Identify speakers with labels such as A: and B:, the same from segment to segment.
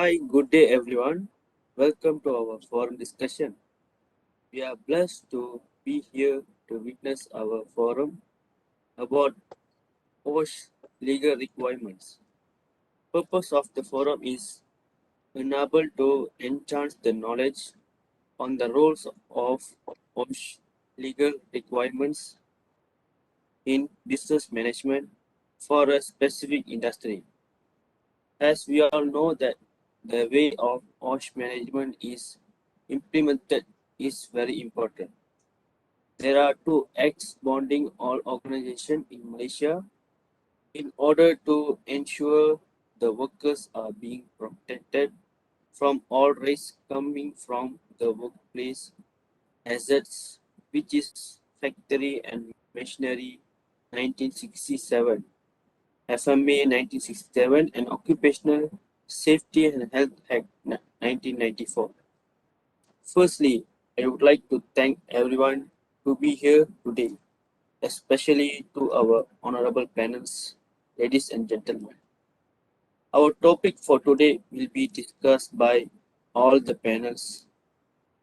A: Hi, good day everyone. Welcome to our forum discussion. We are blessed to be here to witness our forum about OSHE legal requirements. Purpose of the forum is enable to enhance the knowledge on the roles of OSHE legal requirements in business management for a specific industry. As we all know that the way of OSH management is implemented is very important. There are two acts bonding all organizations in Malaysia in order to ensure the workers are being protected from all risks coming from the workplace hazards, which is Factory and Machinery 1967. FMA 1967 and Occupational Safety and Health Act 1994. Firstly, I would like to thank everyone to be here today, especially to our honorable panels, ladies and gentlemen. Our topic for today will be discussed by all the panels.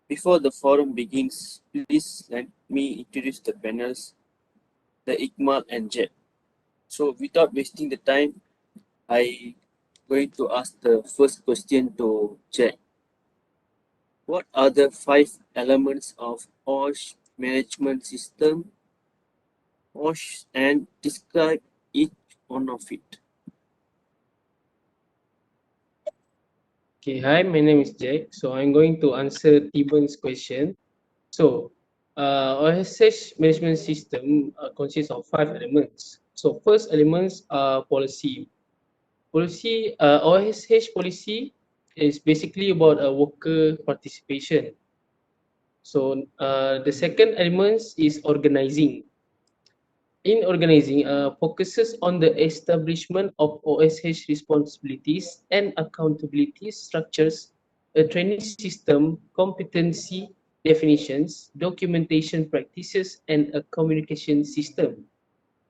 A: Before the forum begins, please let me introduce the panels, the Ikmal and Jet. So without wasting the time, I going to ask the first question to Jack. What are the 5 elements of OSH management system, OSH, and describe each one of it?
B: Okay, hi, my name is Jack. So I'm going to answer Tiban's question. So, OSH management system consists of 5 elements. So, first elements are policy. OSH policy is basically about worker participation. So, the second element is organizing. In organizing, focuses on the establishment of OSH responsibilities and accountability structures, a training system, competency definitions, documentation practices, and a communication system.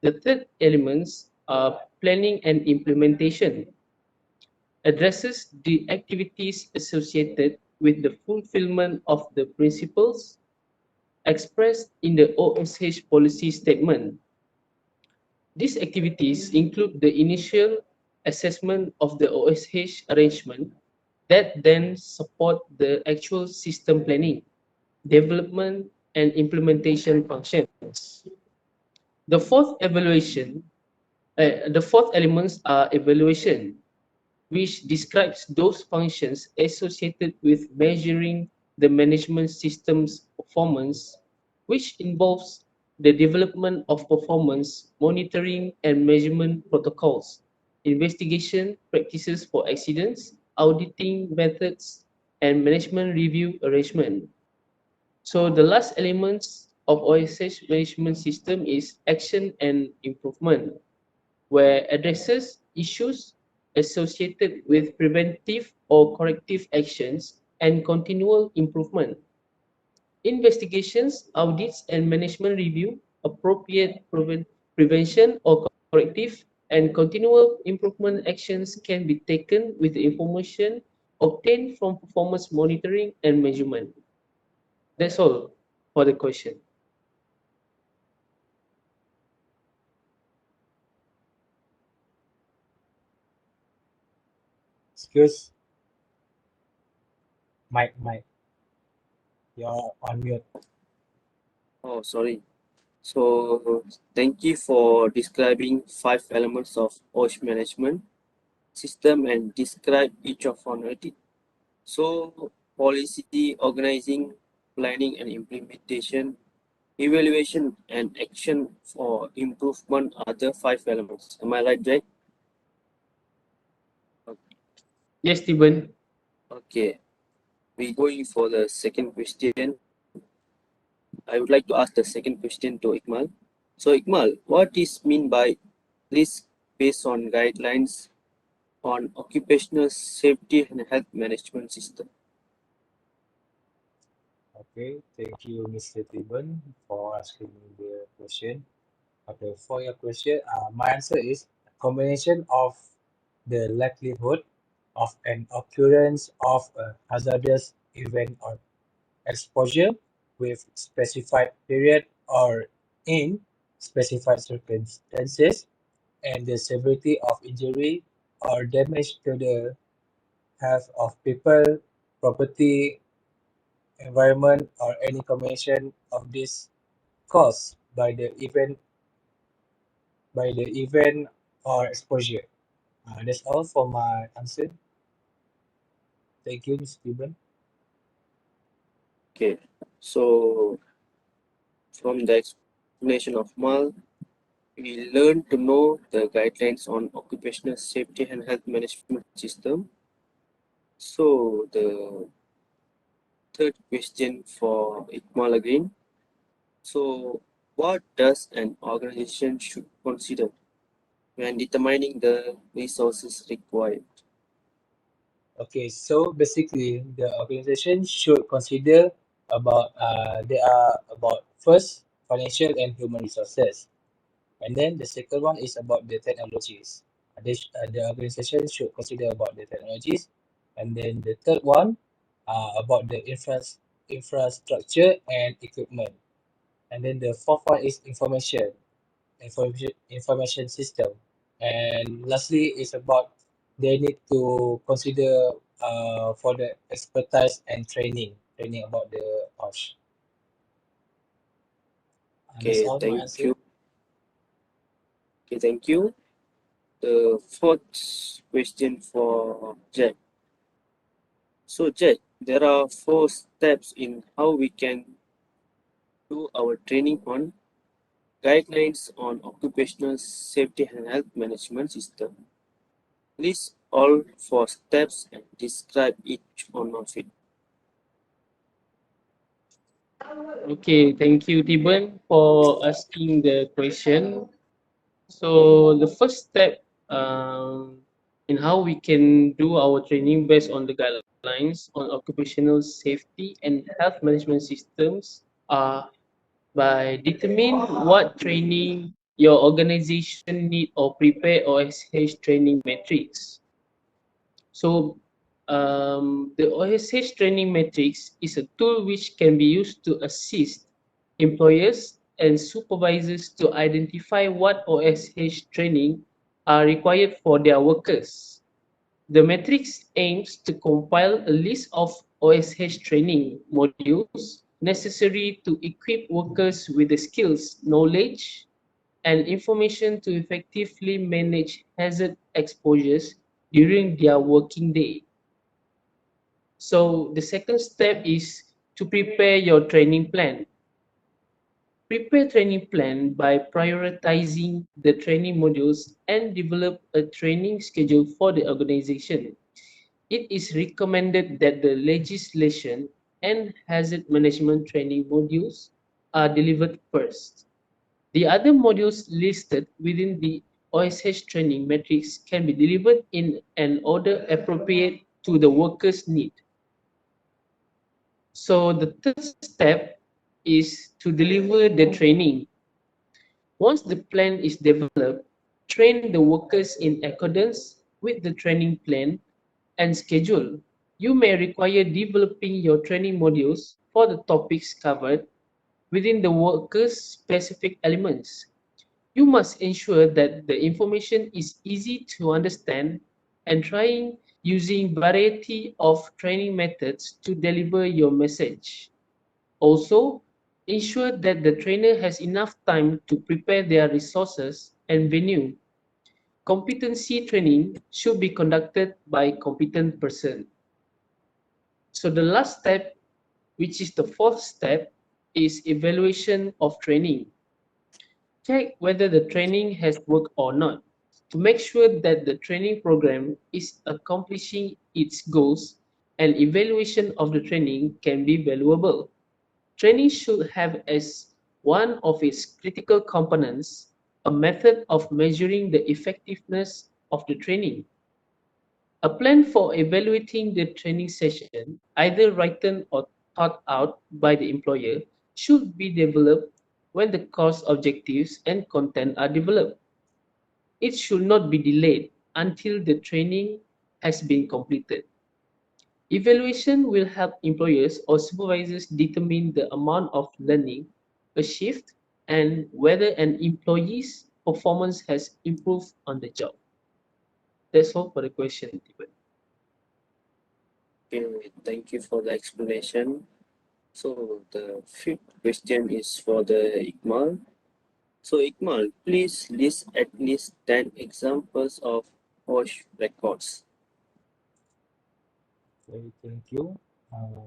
B: The third elements are planning and implementation, addresses the activities associated with the fulfillment of the principles expressed in the OSH policy statement. These activities include the initial assessment of the OSH arrangement that then support the actual system planning, development, and implementation functions. The fourth the fourth elements are evaluation, which describes those functions associated with measuring the management system's performance, which involves the development of performance monitoring and measurement protocols, investigation practices for accidents, auditing methods, and management review arrangement. So the last elements of OSH management system is action and improvement, where addresses issues associated with preventive or corrective actions and continual improvement. Investigations, audits, and management review, appropriate prevention or corrective and continual improvement actions can be taken with the information obtained from performance monitoring and measurement. That's all for the question.
C: Excuse, Mike, you're on mute.
A: Oh, sorry. So, thank you for describing 5 elements of OSH management system and describe each of on it. So, policy, organizing, planning and implementation, evaluation and action for improvement are the 5 elements. Am I right, Jack?
B: Yes, Stephen.
A: Okay, we going for the second question. I would like to ask the second question to Ikmal. So, Ikmal, what is mean by risk based on guidelines on occupational safety and health management system?
C: Okay, thank you, Mr. Tiban, for asking me the question. Okay, for your question, my answer is a combination of the likelihood of an occurrence of a hazardous event or exposure with specified period or in specified circumstances, and the severity of injury or damage to the health of people, property, environment, or any combination of this caused by the event or exposure. That's all for my answer. Thank you, Mr. Gibbon.
A: Okay, so from the explanation of Mal, we learned to know the guidelines on occupational safety and health management system. So the third question for Ikmal again. So what does an organization should consider when determining the resources required?
C: Okay, so basically, the organization should consider there are about first financial and human resources, and then the second one is about the technologies. The organization should consider about the technologies, and then the third one about the infrastructure and equipment, and then the fourth one is information system, and lastly is about they need to consider for the expertise and training about the OSH. That's
A: Okay,
C: all my
A: thank
C: answer.
A: you. Okay, thank you. The fourth question for Jack. So Jack, there are 4 steps in how we can do our training on guidelines on occupational safety and health management system. List all 4 steps and describe each one of it.
B: Okay, thank you, Tiban, for asking the question. So the first step in how we can do our training based on the guidelines on occupational safety and health management systems are by determine what training your organization need or prepare OSH training matrix. So the OSH training matrix is a tool which can be used to assist employers and supervisors to identify what OSH training are required for their workers. The matrix aims to compile a list of OSH training modules necessary to equip workers with the skills, knowledge, and information to effectively manage hazard exposures during their working day. So the second step is to prepare your training plan. Prepare training plan by prioritizing the training modules and develop a training schedule for the organization. It is recommended that the legislation and hazard management training modules are delivered first. The other modules listed within the OSH training matrix can be delivered in an order appropriate to the worker's need. So the third step is to deliver the training. Once the plan is developed, train the workers in accordance with the training plan and schedule. You may require developing your training modules for the topics covered within the workers' specific elements. You must ensure that the information is easy to understand and trying using variety of training methods to deliver your message. Also, ensure that the trainer has enough time to prepare their resources and venue. Competency training should be conducted by competent person. So the last step, which is the fourth step, is evaluation of training. Check whether the training has worked or not to make sure that the training program is accomplishing its goals, and evaluation of the training can be valuable. Training should have as one of its critical components a method of measuring the effectiveness of the training. A plan for evaluating the training session, either written or thought out by the employer, should be developed when the course objectives and content are developed. It should not be delayed until the training has been completed. Evaluation will help employers or supervisors determine the amount of learning achieved and whether an employee's performance has improved on the job. That's all for the question, Tiban.
A: Okay, thank you for the explanation. So the fifth question is for the Ikmal. So Ikmal, please list at least 10 examples of OSH records.
C: Okay, thank you. Uh,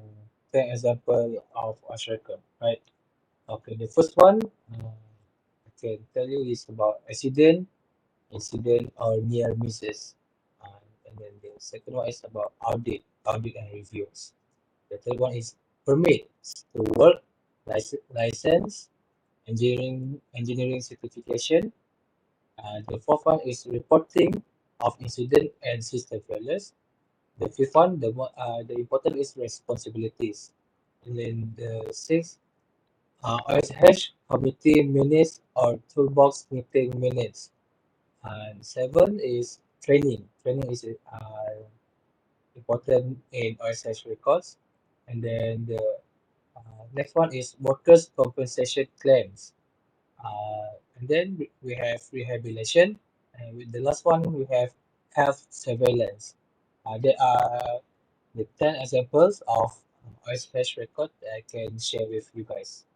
C: 10 example of OSHE record, right? Okay, the first one I can tell you is about accident, incident, or near misses. And then the second one is about audit and reviews. The third one is permits to work, license, engineering certification. The fourth one is reporting of incident and system failures. The fifth one, the important is responsibilities. And then the sixth, OSH committee minutes or toolbox meeting minutes. And seven is training. Training is important in OSH records. And then the next one is workers' compensation claims. And then we have rehabilitation. And with the last one, we have health surveillance. There are the 10 examples of OSH record that I can share with you guys.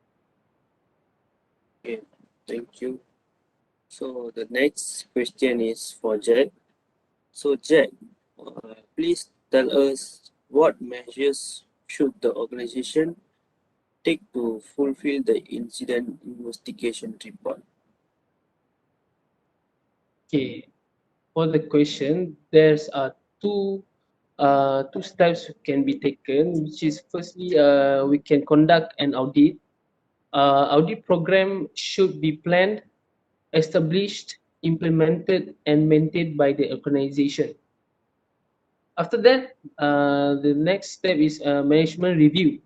A: Okay, thank you. So the next question is for Jack. So Jack, please tell us what measures should the organization take to fulfill the incident investigation report?
B: Okay, for the question, there's two steps can be taken, which is firstly we can conduct an audit. Audit program should be planned, established, implemented, and maintained by the organization. After that, the next step is management review.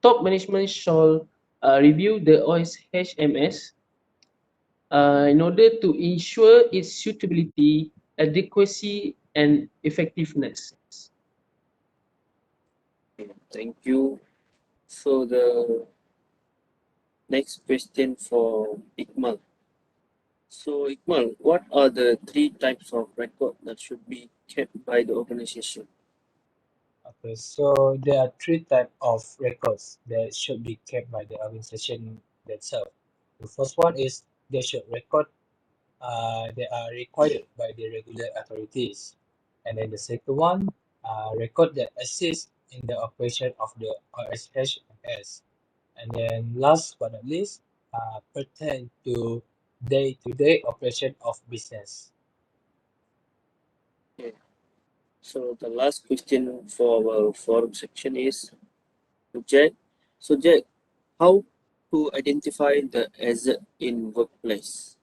B: Top management shall review the OSHMS in order to ensure its suitability, adequacy, and effectiveness.
A: Thank you. So the next question for Ikmal. So Ikmal, what are the three types of record that should be kept by the organization?
C: Okay, so there are three types of records that should be kept by the organization themselves. The first one is they should record they are required by the regular authorities. And then the second one, record that assist in the operation of the OSHMS. And then last but not least, pertain to day-to-day operation of business.
A: Okay. So the last question for our forum section is to Jack. So Jack, how to identify the hazard in workplace?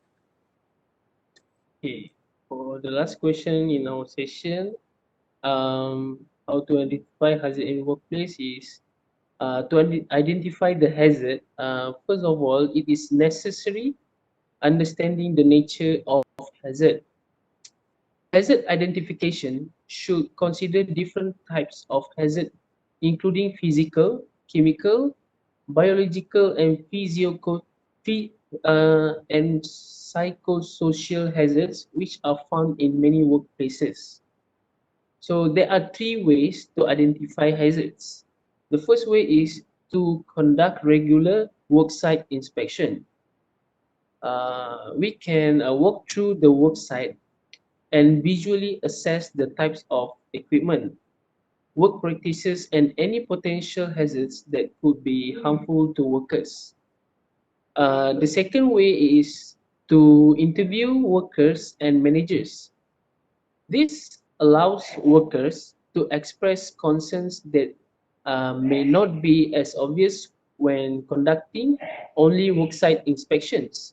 B: Okay, for the last question in our session, how to identify hazard in workplace is to identify the hazard. First of all, it is necessary understanding the nature of hazard. Hazard identification should consider different types of hazard, including physical, chemical, biological, and and psychosocial hazards, which are found in many workplaces. So there are three ways to identify hazards. The first way is to conduct regular worksite inspection. We can walk through the worksite and visually assess the types of equipment, work practices, and any potential hazards that could be harmful to workers. The second way is to interview workers and managers. This allows workers to express concerns that may not be as obvious when conducting only worksite inspections.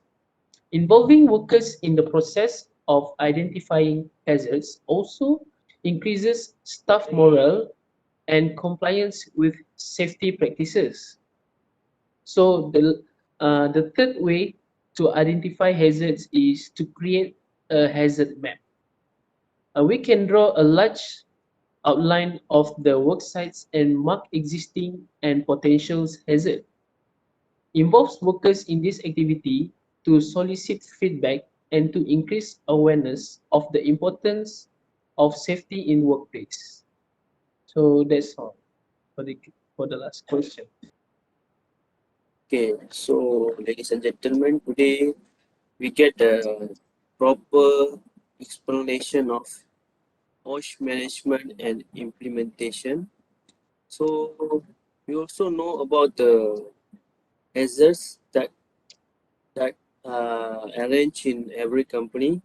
B: Involving workers in the process of identifying hazards also increases staff morale and compliance with safety practices. So the third way to identify hazards is to create a hazard map. We can draw a large outline of the work sites and mark existing and potential hazards. Involves workers in this activity to solicit feedback and to increase awareness of the importance of safety in workplace. So that's all for the last question.
A: Okay, so ladies and gentlemen, today we get a proper explanation of OSH management and implementation. So we also know about the hazards that arrange in every company.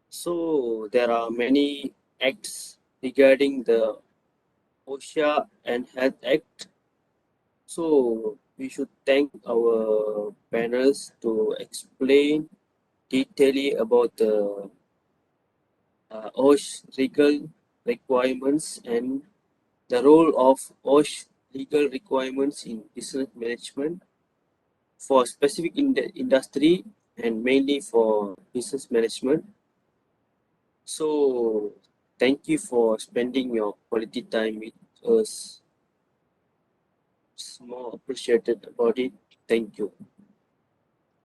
A: So there are many acts regarding the OSHA and Health Act. So we should thank our panels to explain detailedly about the OSH legal requirements and the role of OSH legal requirements in business management for specific industry and mainly for business management. So thank you for spending your quality time with us. It's more appreciated about it. Thank you.